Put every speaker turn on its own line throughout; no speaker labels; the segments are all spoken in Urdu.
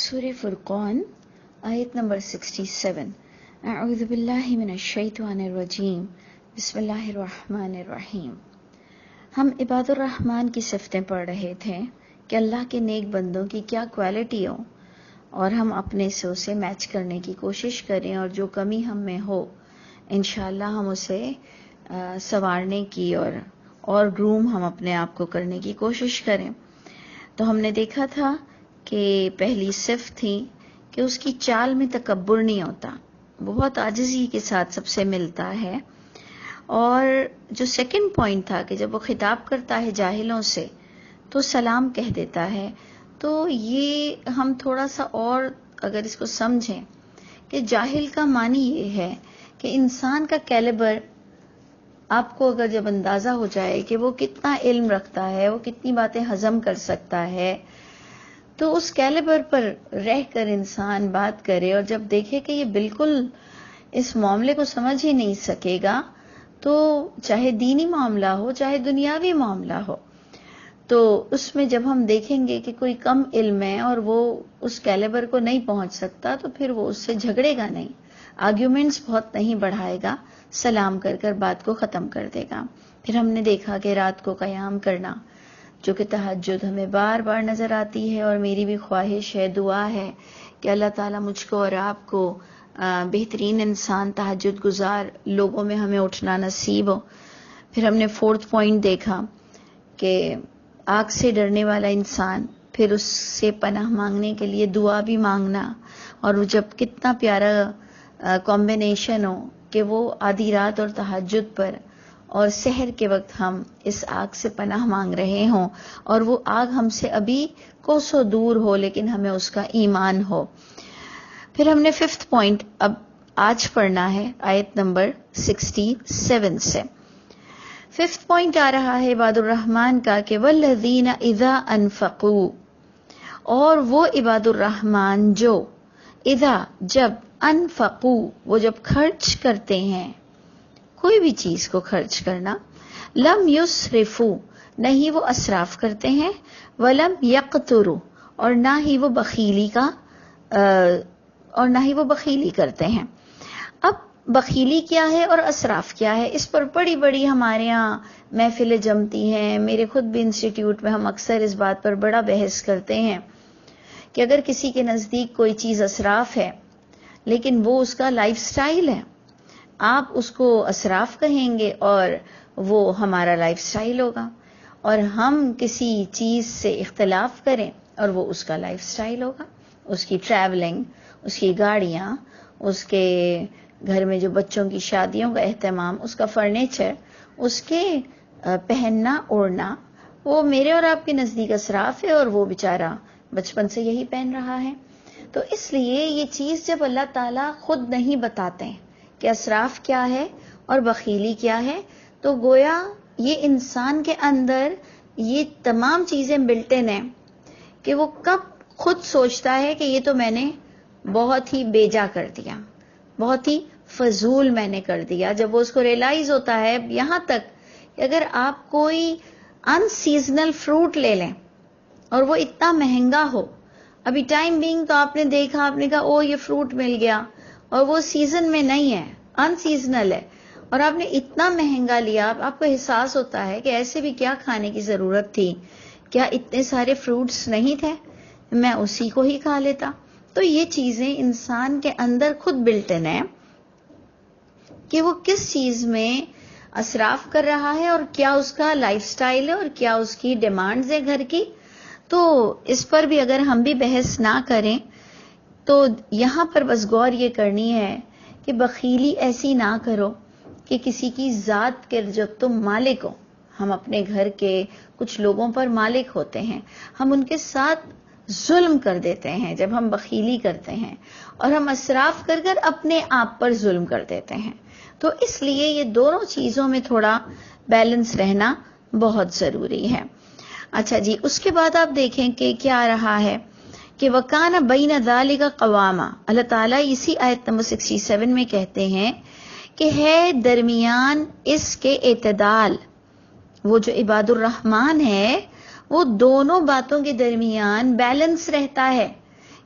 سورہ فرقان آیت نمبر 67. اعوذ باللہ من الشیطان الرجیم. بسم اللہ الرحمن الرحیم. ہم عباد الرحمن کی صفتیں پڑھ رہے تھے کہ اللہ کے نیک بندوں کی کیا کوالٹی ہو، اور ہم اپنے سے اسے میچ کرنے کی کوشش کریں، اور جو کمی ہم میں ہو انشاءاللہ ہم اسے سنوارنے کی اور گروم ہم اپنے آپ کو کرنے کی کوشش کریں. تو ہم نے دیکھا تھا کہ پہلی صفت تھی کہ اس کی چال میں تکبر نہیں ہوتا، بہت عاجزی کے ساتھ سب سے ملتا ہے. اور جو سیکنڈ پوائنٹ تھا کہ جب وہ خطاب کرتا ہے جاہلوں سے تو سلام کہہ دیتا ہے. تو یہ ہم تھوڑا سا اور اگر اس کو سمجھیں کہ جاہل کا معنی یہ ہے کہ انسان کا کیلیبر آپ کو اگر جب اندازہ ہو جائے کہ وہ کتنا علم رکھتا ہے، وہ کتنی باتیں ہضم کر سکتا ہے، تو اس کیلیبر پر رہ کر انسان بات کرے، اور جب دیکھے کہ یہ بالکل اس معاملے کو سمجھ ہی نہیں سکے گا، تو چاہے دینی معاملہ ہو چاہے دنیاوی معاملہ ہو، تو اس میں جب ہم دیکھیں گے کہ کوئی کم علم ہے اور وہ اس کیلیبر کو نہیں پہنچ سکتا، تو پھر وہ اس سے جھگڑے گا نہیں، آرگیومنٹس بہت نہیں بڑھائے گا، سلام کر کر بات کو ختم کر دے گا. پھر ہم نے دیکھا کہ رات کو قیام کرنا، جو کہ تہجد ہمیں بار بار نظر آتی ہے، اور میری بھی خواہش ہے، دعا ہے کہ اللہ تعالیٰ مجھ کو اور آپ کو بہترین انسان تہجد گزار لوگوں میں ہمیں اٹھنا نصیب ہو. پھر ہم نے فورتھ پوائنٹ دیکھا کہ آگ سے ڈرنے والا انسان پھر اس سے پناہ مانگنے کے لیے دعا بھی مانگنا، اور وہ جب کتنا پیارا کمبینیشن ہو کہ وہ آدھی رات اور تہجد پر اور سحر کے وقت ہم اس آگ سے پناہ مانگ رہے ہوں، اور وہ آگ ہم سے ابھی کوسوں دور ہو لیکن ہمیں اس کا ایمان ہو. پھر ہم نے ففتھ پوائنٹ اب آج پڑھنا ہے آیت نمبر 67 سے. ففتھ پوائنٹ آ رہا ہے عباد الرحمن کا کہ والذین اذا انفقوا، اور وہ عباد الرحمن جو اذا جب انفقوا وہ جب خرچ کرتے ہیں، کوئی بھی چیز کو خرچ کرنا، لم یسرفوا نہیں وہ اسراف کرتے ہیں، ولم یقتروا اور نہ ہی وہ بخیلی کرتے ہیں. اب بخیلی کیا ہے اور اسراف کیا ہے، اس پر بڑی بڑی ہمارے ہاں محفلیں جمتی ہیں. میرے خود بھی انسٹیٹیوٹ میں ہم اکثر اس بات پر بڑا بحث کرتے ہیں کہ اگر کسی کے نزدیک کوئی چیز اسراف ہے لیکن وہ اس کا لائف سٹائل ہے، آپ اس کو اسراف کہیں گے اور وہ ہمارا لائف سٹائل ہوگا، اور ہم کسی چیز سے اختلاف کریں اور وہ اس کا لائف سٹائل ہوگا، اس کی ٹریولنگ، اس کی گاڑیاں، اس کے گھر میں جو بچوں کی شادیوں کا اہتمام، اس کا فرنیچر، اس کے پہننا اوڑھنا، وہ میرے اور آپ کے نزدیک اسراف ہے، اور وہ بیچارہ بچپن سے یہی پہن رہا ہے. تو اس لیے یہ چیز جب اللہ تعالیٰ خود نہیں بتاتے ہیں کہ اسراف کیا ہے اور بخیلی کیا ہے، تو گویا یہ انسان کے اندر یہ تمام چیزیں بلٹ ان ہیں کہ وہ کب خود سوچتا ہے کہ یہ تو میں نے بہت ہی بیجا کر دیا، بہت ہی فضول میں نے کر دیا. جب وہ اس کو ریئلائز ہوتا ہے، یہاں تک کہ اگر آپ کوئی ان سیزنل فروٹ لے لیں اور وہ اتنا مہنگا ہو، ابھی ٹائم بینگ تو آپ نے دیکھا، آپ نے کہا او یہ فروٹ مل گیا، اور وہ سیزن میں نہیں ہے، ان سیزنل ہے، اور آپ نے اتنا مہنگا لیا، آپ کو احساس ہوتا ہے کہ ایسے بھی کیا کھانے کی ضرورت تھی، کیا اتنے سارے فروٹس نہیں تھے، میں اسی کو ہی کھا لیتا. تو یہ چیزیں انسان کے اندر خود بلٹ ان ہے کہ وہ کس چیز میں اسراف کر رہا ہے، اور کیا اس کا لائف سٹائل ہے، اور کیا اس کی ڈیمانڈز ہے گھر کی. تو اس پر بھی اگر ہم بھی بحث نہ کریں تو یہاں پر بس غور یہ کرنی ہے کہ بخیلی ایسی نہ کرو کہ کسی کی ذات کے جب تم مالک ہو، ہم اپنے گھر کے کچھ لوگوں پر مالک ہوتے ہیں، ہم ان کے ساتھ ظلم کر دیتے ہیں جب ہم بخیلی کرتے ہیں، اور ہم اسراف کر کر اپنے آپ پر ظلم کر دیتے ہیں. تو اس لیے یہ دونوں چیزوں میں تھوڑا بیلنس رہنا بہت ضروری ہے. اچھا جی، اس کے بعد آپ دیکھیں کہ کیا آ رہا ہے کہ وَكَانَ بَيْنَ ذَلِكَ قَوَامًا. اللہ تعالیٰ اسی آیت نمبر 67 میں کہتے ہیں کہ ہے درمیان اس کے اعتدال. وہ جو عباد الرحمن ہے وہ دونوں باتوں کے درمیان بیلنس رہتا ہے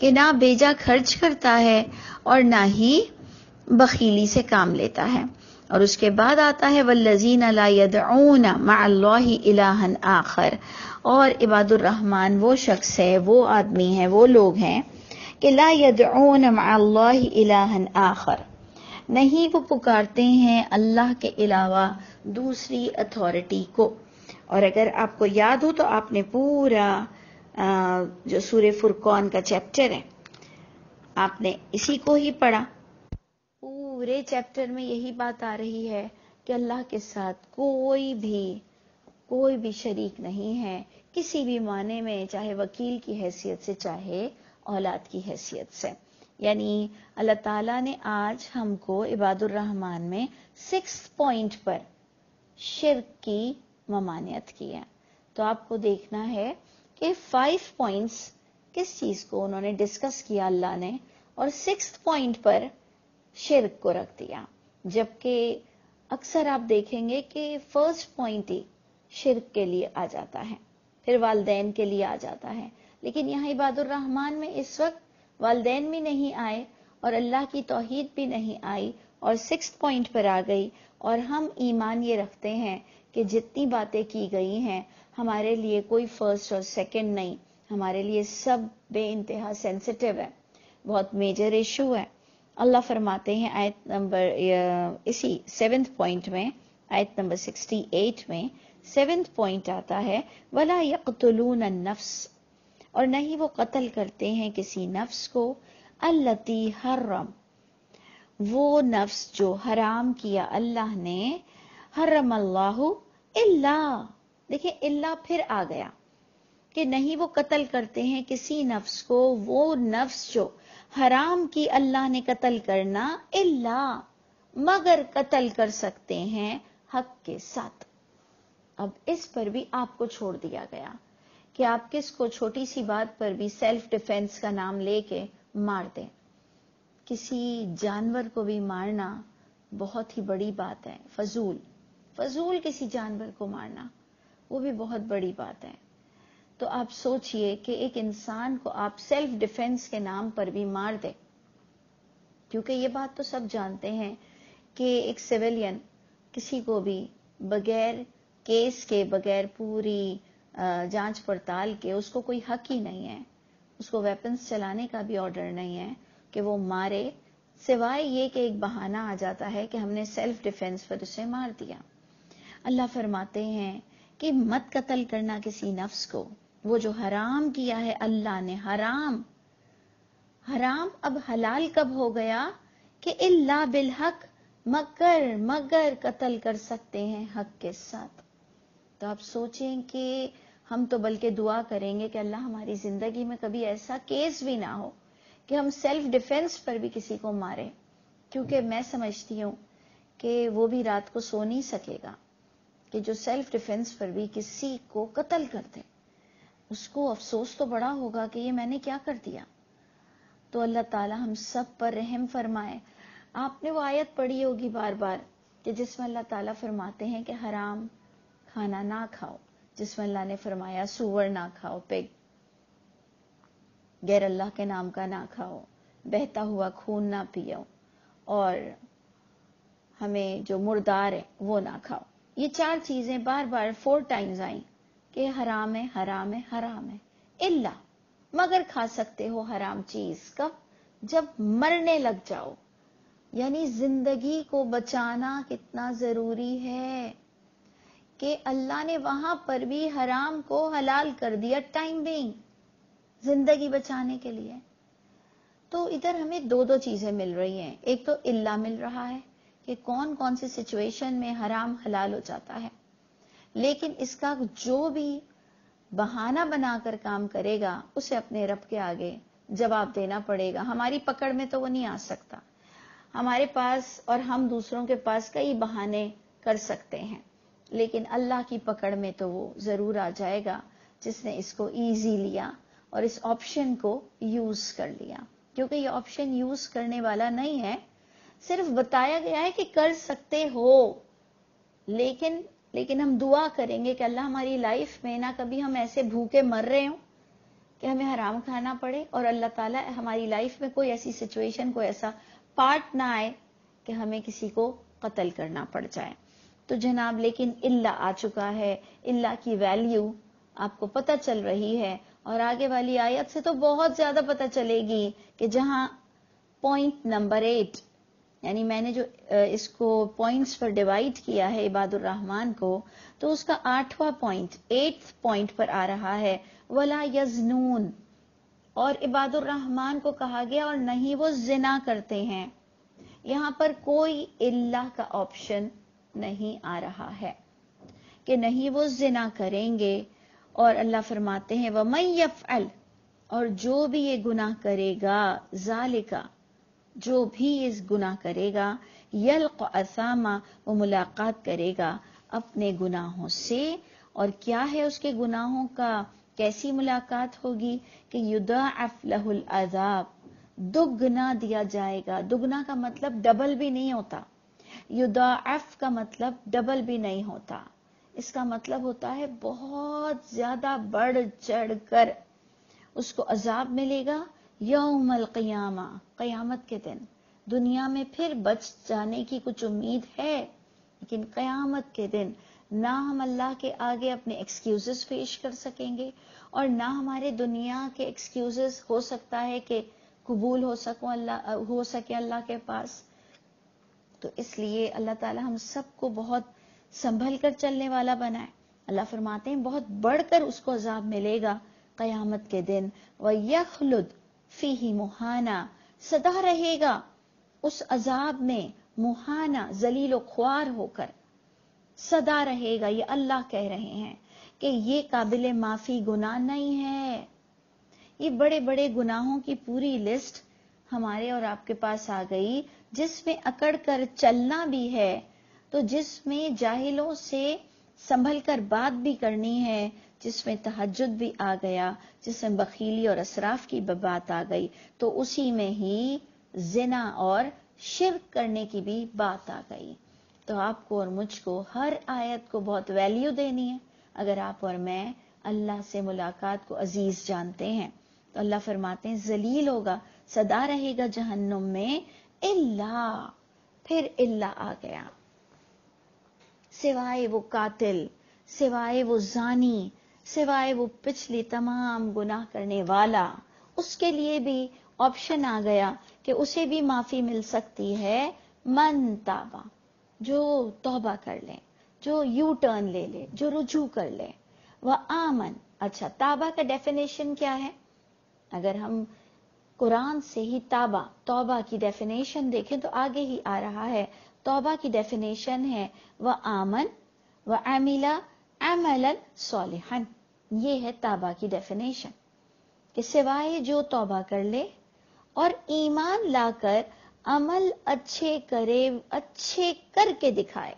کہ نہ بیجا خرچ کرتا ہے اور نہ ہی بخیلی سے کام لیتا ہے. اور اس کے بعد آتا ہے والذین لا یدعون مع اللہ الہا آخر. اور عباد الرحمن وہ شخص ہے، وہ آدمی ہے، وہ لوگ ہیں کہ لا یدعون مع اللہ الہا آخر، نہیں وہ پکارتے ہیں اللہ کے علاوہ دوسری اتھارٹی کو. اور اگر آپ کو یاد ہو تو آپ نے پورا جو سورہ فرقان کا چیپٹر ہے آپ نے اسی کو ہی پڑھا. پورے چیپٹر میں یہی بات آ رہی ہے کہ اللہ کے ساتھ کوئی بھی شریک نہیں ہے کسی بھی معنی میں، چاہے وکیل کی حیثیت سے چاہے اولاد کی حیثیت سے. یعنی اللہ تعالیٰ نے آج ہم کو عباد الرحمن میں 6 پوائنٹ پر شرک کی ممانعت کی ہے. تو آپ کو دیکھنا ہے کہ 5 پوائنٹس کس چیز کو انہوں نے ڈسکس کیا اللہ نے، اور 6 پوائنٹ پر شرک کو رکھ دیا. جبکہ اکثر آپ دیکھیں گے کہ فرسٹ پوائنٹ ہی شرک کے لیے آ جاتا ہے، پھر والدین کے لیے آ جاتا ہے. لیکن یہاں عباد الرحمن میں اس وقت والدین بھی نہیں آئے اور اللہ کی توحید بھی نہیں آئی، اور 6 پوائنٹ پر آ گئی. اور ہم ایمان یہ رکھتے ہیں کہ جتنی باتیں کی گئی ہیں ہمارے لیے کوئی فرسٹ اور سیکنڈ نہیں، ہمارے لیے سب بے انتہا سینسٹیو ہے، بہت میجر ایشو ہے. اللہ فرماتے ہیں آیت نمبر اسی 7 پوائنٹ میں، آیت نمبر 68 میں 7 پوائنٹ آتا ہے وَلَا يَقْتُلُونَ النَّفْسَ، اور نہیں وہ قتل کرتے ہیں کسی نفس کو، الَّتِي حرم، وہ نفس جو حرام کیا اللہ نے، حرم اللہ الا، دیکھیں الا پھر آ گیا کہ نہیں وہ قتل کرتے ہیں کسی نفس کو، وہ نفس جو حرام کی اللہ نے قتل کرنا، الا مگر قتل کر سکتے ہیں حق کے ساتھ. اب اس پر بھی آپ کو چھوڑ دیا گیا کہ آپ کس کو چھوٹی سی بات پر بھی سیلف ڈیفenس کا نام لے کے مار دیں. کسی جانور کو بھی مارنا بہت ہی بڑی بات ہے، فضول کسی جانور کو مارنا وہ بھی بہت بڑی بات ہے. تو آپ سوچئے کہ ایک انسان کو آپ سیلف ڈیفenس کے نام پر بھی مار دیں، کیونکہ یہ بات تو سب جانتے ہیں کہ ایک سویلین کسی کو بھی بغیر کیس کے، بغیر پوری جانچ پڑتال کے اس کو کوئی حق ہی نہیں ہے، اس کو ویپنز چلانے کا بھی آرڈر نہیں ہے کہ وہ مارے، سوائے یہ کہ ایک بہانہ آ جاتا ہے کہ ہم نے سیلف ڈیفenس پر اسے مار دیا. اللہ فرماتے ہیں کہ مت قتل کرنا کسی نفس کو، وہ جو حرام کیا ہے اللہ نے. حرام اب حلال کب ہو گیا کہ الا بالحق، مگر قتل کر سکتے ہیں حق کے ساتھ. تو آپ سوچیں کہ ہم تو بلکہ دعا کریں گے کہ اللہ ہماری زندگی میں کبھی ایسا کیس بھی نہ ہو کہ ہم سیلف ڈیفenس پر بھی کسی کو ماریں، کیونکہ میں سمجھتی ہوں کہ وہ بھی رات کو سو نہیں سکے گا کہ جو سیلف ڈیفenس پر بھی کسی کو قتل کر دے، اس کو افسوس تو بڑا ہوگا کہ یہ میں نے کیا کر دیا. تو اللہ تعالی ہم سب پر رحم فرمائے. آپ نے وہ آیت پڑھی ہوگی بار بار کہ جس میں اللہ تعالیٰ فرماتے ہیں کہ حرام کھانا نہ کھاؤ، جس میں اللہ نے فرمایا سور نہ کھاؤ، پگ غیر اللہ کے نام کا نہ کھاؤ، بہتا ہوا خون نہ پیو، اور ہمیں جو مردار ہے وہ نہ کھاؤ. یہ 4 چیزیں بار بار 4 ٹائمز آئیں کہ حرام ہے، حرام ہے، حرام ہے. الا مگر کھا سکتے ہو حرام چیز کب؟ جب مرنے لگ جاؤ. یعنی زندگی کو بچانا کتنا ضروری ہے کہ اللہ نے وہاں پر بھی حرام کو حلال کر دیا، ٹائم بینگ، زندگی بچانے کے لیے. تو ادھر ہمیں 2 چیزیں مل رہی ہیں. ایک تو الا مل رہا ہے کہ کون سی سچویشن میں حرام حلال ہو جاتا ہے، لیکن اس کا جو بھی بہانہ بنا کر کام کرے گا اسے اپنے رب کے آگے جواب دینا پڑے گا. ہماری پکڑ میں تو وہ نہیں آ سکتا. ہمارے پاس اور ہم دوسروں کے پاس کئی بہانے کر سکتے ہیں، لیکن اللہ کی پکڑ میں تو وہ ضرور آ جائے گا جس نے اس کو ایزی لیا اور اس آپشن کو یوز کر لیا. کیونکہ یہ آپشن یوز کرنے والا نہیں ہے، صرف بتایا گیا ہے کہ کر سکتے ہو. لیکن ہم دعا کریں گے کہ اللہ ہماری لائف میں نہ کبھی ہم ایسے بھوکے مر رہے ہوں کہ ہمیں حرام کھانا پڑے اور اللہ تعالیٰ ہماری لائف میں کوئی ایسی سچویشن، کوئی ایسا پارٹ نہ آئے کہ ہمیں کسی کو قتل کرنا پڑ جائے. تو جناب لیکن اللہ آ چکا ہے، اللہ کی ویلیو آپ کو پتہ چل رہی ہے، اور آگے والی آیت سے تو بہت زیادہ پتہ چلے گی کہ جہاں پوائنٹ نمبر 8، یعنی میں نے جو اس کو پوائنٹس پر ڈیوائڈ کیا ہے عباد الرحمن کو، تو اس کا 8واں پوائنٹ 8th پوائنٹ پر آ رہا ہے ولا یزنون، اور عباد الرحمن کو کہا گیا اور نہیں وہ زنا کرتے ہیں. یہاں پر کوئی اللہ کا آپشن نہیں آ رہا ہے کہ نہیں وہ زنا کریں گے. اور اللہ فرماتے ہیں وَمَن يَفْعَلْ، اور جو بھی یہ گناہ کرے گا، ذالکا، جو بھی اس گناہ کرے گا، یلق اثاما، وہ ملاقات کرے گا اپنے گناہوں سے. اور کیا ہے اس کے گناہوں کا، کیسی ملاقات ہوگی کہ یضاعف لہ العذاب، دگنا دیا جائے گا. دگنا کا مطلب ڈبل بھی نہیں ہوتا، یضاعف کا مطلب ڈبل بھی نہیں ہوتا، اس کا مطلب ہوتا ہے بہت زیادہ بڑھ چڑھ کر اس کو عذاب ملے گا. یوم القیامہ، قیامت کے دن. دنیا میں پھر بچ جانے کی کچھ امید ہے، لیکن قیامت کے دن نہ ہم اللہ کے آگے اپنے ایکسکیوزز پیش کر سکیں گے، اور نہ ہمارے دنیا کے ایکسکیوزز ہو سکتا ہے کہ قبول ہو سکے اللہ کے پاس. تو اس لیے اللہ تعالی ہم سب کو بہت سنبھل کر چلنے والا بنائے. اللہ فرماتے ہیں بہت بڑھ کر اس کو عذاب ملے گا قیامت کے دن. وَيَخْلُدْ فِيهِ مُحَانًا، سدا رہے گا اس عذاب میں مہانا، ذلیل و خوار ہو کر سدا رہے گا. یہ اللہ کہہ رہے ہیں کہ یہ قابل معافی گناہ نہیں ہے. یہ بڑے بڑے گناہوں کی پوری لسٹ ہمارے اور آپ کے پاس آ گئی، جس میں اکڑ کر چلنا بھی ہے، تو جس میں جاہلوں سے سنبھل کر بات بھی کرنی ہے، جس میں تہجد بھی آ گیا، جس میں بخیلی اور اسراف کی بات آ گئی، تو اسی میں ہی زنا اور شرک کرنے کی بھی بات آ گئی. تو آپ کو اور مجھ کو ہر آیت کو بہت ویلیو دینی ہے اگر آپ اور میں اللہ سے ملاقات کو عزیز جانتے ہیں. تو اللہ فرماتے ہیں ذلیل ہوگا، سدا رہے گا جہنم میں، اللہ، پھر اللہ آ گیا، سوائے وہ قاتل، سوائے وہ زانی، سوائے وہ پچھلی تمام گناہ کرنے والا. اس کے لیے بھی آپشن آ گیا کہ اسے بھی معافی مل سکتی ہے. من تابا، جو توبہ کر لے، جو یو ٹرن لے لے، جو رجوع کر لے. وآمن، اچھا تابہ کا ڈیفینیشن کیا ہے؟ اگر ہم قرآن سے ہی توبہ کی ڈیفینیشن دیکھیں تو آگے ہی آ رہا ہے. توبہ کی ڈیفینیشن ہے وآمن وعمل عملا صالحا. یہ ہے توبہ کی ڈیفینیشن، کہ سوائے جو توبہ کر لے اور ایمان لا کر عمل اچھے کرے، اچھے کر کے دکھائے.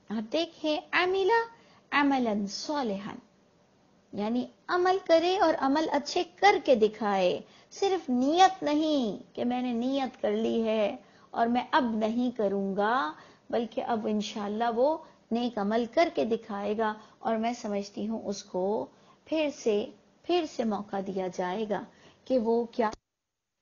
آپ دیکھیں عمل عملا صالحا، یعنی عمل کرے اور عمل اچھے کر کے دکھائے. صرف نیت نہیں کہ میں نے نیت کر لی ہے اور میں اب نہیں کروں گا، بلکہ اب انشاءاللہ وہ نیک عمل کر کے دکھائے گا. اور میں سمجھتی ہوں اس کو پھر سے موقع دیا جائے گا کہ وہ کیا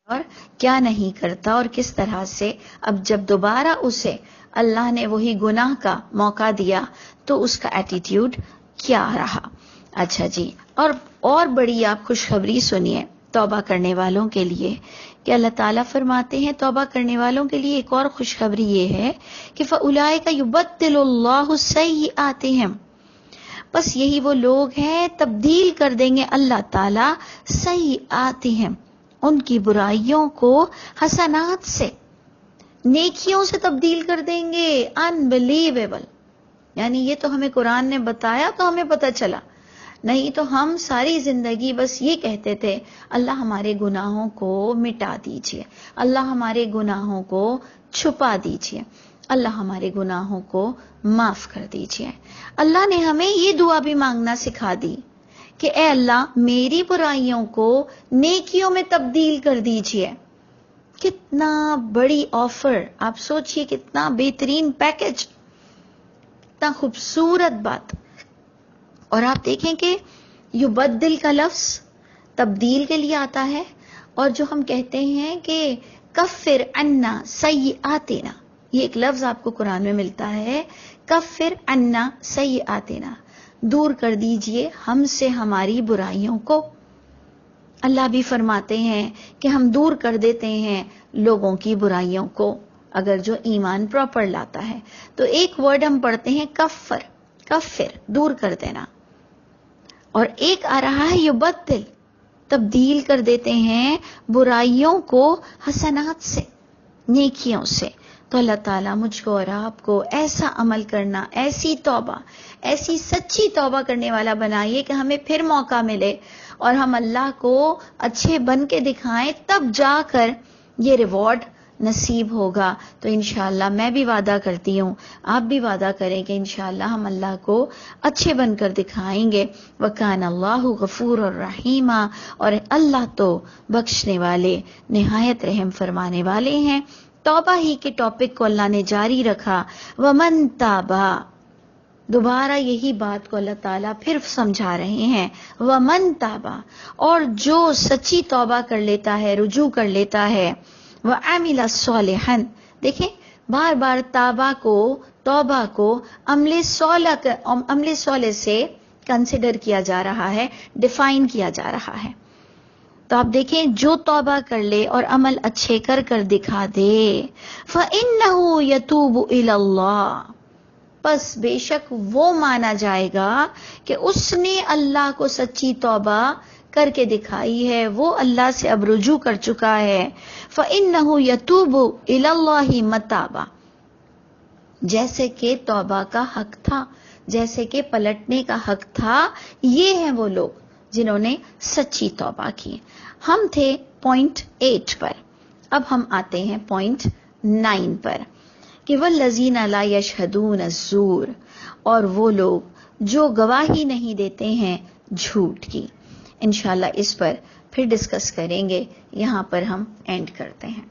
اور کیا نہیں کرتا، اور کس طرح سے اب جب دوبارہ اسے اللہ نے وہی گناہ کا موقع دیا تو اس کا ایٹیٹیوڈ کیا رہا. اچھا جی، اور بڑی آپ خوشخبری سنیے توبہ کرنے والوں کے لیے، کہ اللہ تعالیٰ فرماتے ہیں توبہ کرنے والوں کے لیے ایک اور خوشخبری یہ ہے کہ فَأُولَٰئِکَ يُبَدِّلُ اللَّهُ سَیِّئَاتِہِم، بس یہی وہ لوگ ہیں تبدیل کر دیں گے اللہ تعالیٰ سیئاتہم، ان کی برائیوں کو حسنات سے، نیکیوں سے تبدیل کر دیں گے. انبلیویبل، یعنی یہ تو ہمیں قرآن نے بتایا تو ہمیں پتہ چلا، نہیں تو ہم ساری زندگی بس یہ کہتے تھے اللہ ہمارے گناہوں کو مٹا دیجئے، اللہ ہمارے گناہوں کو چھپا دیجئے، اللہ ہمارے گناہوں کو معاف کر دیجئے. اللہ نے ہمیں یہ دعا بھی مانگنا سکھا دی کہ اے اللہ میری برائیوں کو نیکیوں میں تبدیل کر دیجئے. کتنا بڑی آفر، آپ سوچئے کتنا بہترین پیکج، کتنا خوبصورت بات. اور آپ دیکھیں کہ یبدل کا لفظ تبدیل کے لیے آتا ہے، اور جو ہم کہتے ہیں کہ کفر عنا سیئاتنا، یہ ایک لفظ آپ کو قرآن میں ملتا ہے، کفر عنا سیئاتنا، دور کر دیجئے ہم سے ہماری برائیوں کو۔ اللہ بھی فرماتے ہیں کہ ہم دور کر دیتے ہیں لوگوں کی برائیوں کو اگر جو ایمان پراپر لاتا ہے۔ تو ایک ورڈ ہم پڑھتے ہیں کفر، کفر دور کر دینا، اور ایک آ رہا ہے یبدل، تبدیل کر دیتے ہیں برائیوں کو حسنات سے، نیکیوں سے۔ تو اللہ تعالیٰ مجھ کو اور آپ کو ایسا عمل کرنا، ایسی توبہ، ایسی سچی توبہ کرنے والا بنائیے کہ ہمیں پھر موقع ملے اور ہم اللہ کو اچھے بن کے دکھائیں، تب جا کر یہ ریوارڈ نصیب ہوگا۔ تو انشاءاللہ میں بھی وعدہ کرتی ہوں، آپ بھی وعدہ کریں کہ انشاءاللہ ہم اللہ کو اچھے بن کر دکھائیں گے۔ وَكَانَ اللَّهُ غَفُورًا رَحِيمًا، اور اللہ تو بخشنے والے، نہایت رحم فرمانے والے ہیں۔ توبہ ہی کے ٹاپک کو اللہ نے جاری رکھا، وَمَن تَابَ، دوبارہ یہی بات کو اللہ تعالیٰ پھر سمجھا رہے ہیں، وَمَن تَابَ، اور جو سچی توبہ کر لیتا ہے، رجوع کر لیتا ہے، وَعَمِلَ صَالِحًا، دیکھیں بار بار توبہ کو عمل صالح سے کنسیڈر کیا جا رہا ہے، ڈیفائن کیا جا رہا ہے۔ تو آپ دیکھیں جو توبہ کر لے اور عمل اچھے کر کر دکھا دے، فَإِنَّهُ يَتُوبُ إِلَى اللَّهِ، پس بے شک وہ مانا جائے گا کہ اس نے اللہ کو سچی توبہ کر کے دکھائی ہے، وہ اللہ سے اب رجوع کر چکا ہے۔ فَإِنَّهُ يَتُوبُ إِلَى اللَّهِ مَتَابًا، جیسے کہ توبہ کا حق تھا، جیسے کہ پلٹنے کا حق تھا، یہ ہیں وہ لوگ جنہوں نے سچی توبہ کی۔ ہم تھے پوائنٹ 8 پر، اب ہم آتے ہیں پوائنٹ 9 پر، کہ وَالَّذِينَ لَا يَشْهَدُونَ الزُّورَ، اور وہ لوگ جو گواہی نہیں دیتے ہیں جھوٹ کی۔ انشاءاللہ اس پر پھر ڈسکس کریں گے، یہاں پر ہم اینڈ کرتے ہیں۔